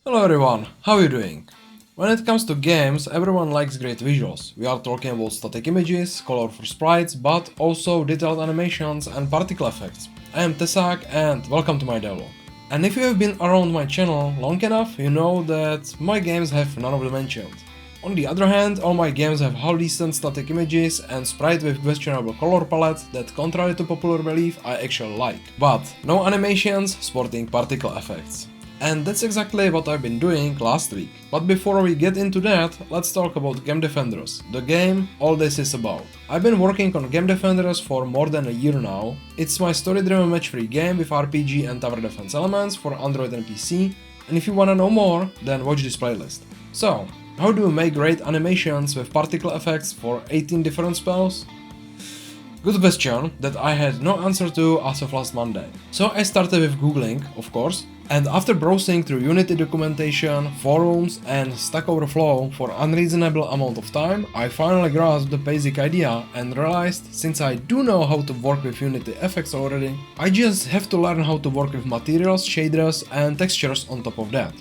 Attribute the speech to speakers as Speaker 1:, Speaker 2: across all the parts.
Speaker 1: Hello everyone, how are you doing? When it comes to games, everyone likes great visuals. We are talking about static images, colorful sprites, but also detailed animations and particle effects. I am Tesaks and welcome to my devlog. And if you have been around my channel long enough, you know that my games have none of the mentioned. On the other hand, all my games have half decent static images and sprite with questionable color palette that, contrary to popular belief, I actually like. But no animations sporting particle effects. And that's exactly what I've been doing last week. But before we get into that, let's talk about Game Defenders, the game all this is about. I've been working on Game Defenders for more than a year now. It's my story-driven match-3 game with RPG and tower defense elements for Android and PC, and if you wanna know more, then watch this playlist. So, how do you make great animations with particle effects for 18 different spells? Good question that I had no answer to as of last Monday. So I started with googling, of course, and after browsing through Unity documentation, forums and Stack Overflow for unreasonable amount of time, I finally grasped the basic idea and realized since I do know how to work with Unity effects already, I just have to learn how to work with materials, shaders and textures on top of that.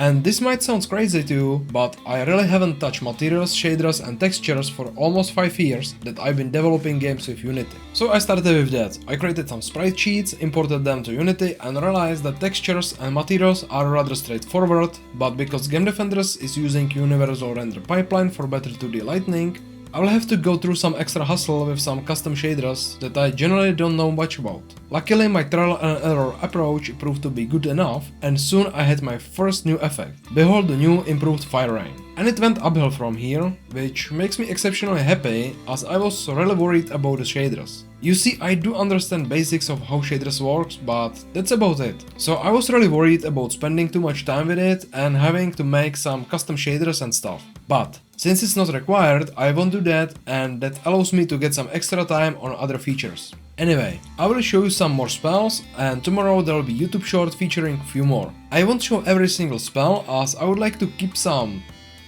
Speaker 1: And this might sound crazy to you, but I really haven't touched materials, shaders and textures for almost 5 years that I've been developing games with Unity. So I started with that. I created some sprite sheets, imported them to Unity and realized that textures and materials are rather straightforward, but because Game Defenders is using Universal Render Pipeline for better 2D lighting, I will have to go through some extra hustle with some custom shaders that I generally don't know much about. Luckily my trial and error approach proved to be good enough and soon I had my first new effect. Behold the new improved fire rain. And it went uphill from here, which makes me exceptionally happy as I was really worried about the shaders. You see, I do understand basics of how shaders works, but that's about it. So I was really worried about spending too much time with it and having to make some custom shaders and stuff. But since it's not required, I won't do that and that allows me to get some extra time on other features. Anyway, I will show you some more spells and tomorrow there will be YouTube short featuring few more. I won't show every single spell as I would like to keep some,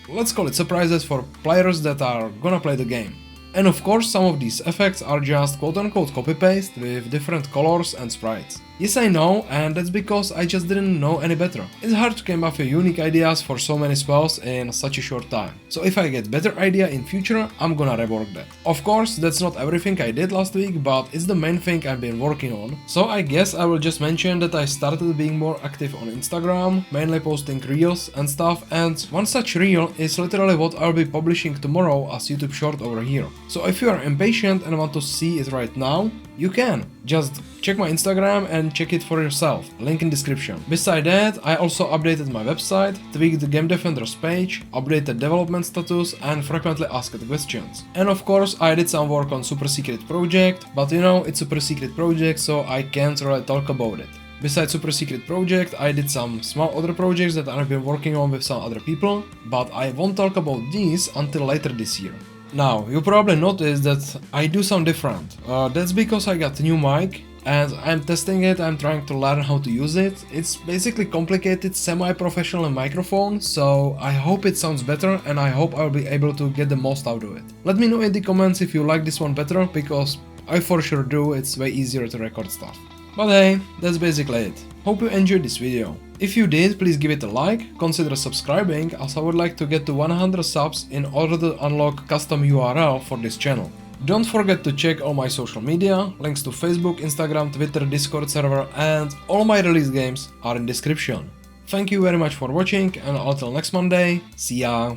Speaker 1: let's call it surprises for players that are gonna play the game. And of course some of these effects are just quote-unquote copy-paste with different colors and sprites. Yes, I know, and that's because I just didn't know any better. It's hard to come up with unique ideas for so many spells in such a short time. So if I get better idea in future, I'm gonna rework that. Of course, that's not everything I did last week, but it's the main thing I've been working on. So I guess I will just mention that I started being more active on Instagram, mainly posting reels and stuff, and one such reel is literally what I'll be publishing tomorrow as YouTube short over here. So if you are impatient and want to see it right now, you can. Just check my Instagram and check it for yourself, link in description. Beside that, I also updated my website, tweaked the Game Defenders page, updated development status and frequently asked questions. And of course I did some work on super secret project, but you know it's super secret project so I can't really talk about it. Besides super secret project, I did some small other projects that I've been working on with some other people, but I won't talk about these until later this year. Now, you probably noticed that I do sound different. That's because I got a new mic and I'm testing it, I'm trying to learn how to use it. It's basically complicated semi-professional microphone, so I hope it sounds better and I hope I'll be able to get the most out of it. Let me know in the comments if you like this one better, because I for sure do, it's way easier to record stuff. But hey, that's basically it. Hope you enjoyed this video. If you did, please give it a like, consider subscribing as I would like to get to 100 subs in order to unlock custom URL for this channel. Don't forget to check all my social media, links to Facebook, Instagram, Twitter, Discord server and all my release games are in description. Thank you very much for watching and until next Monday, see ya!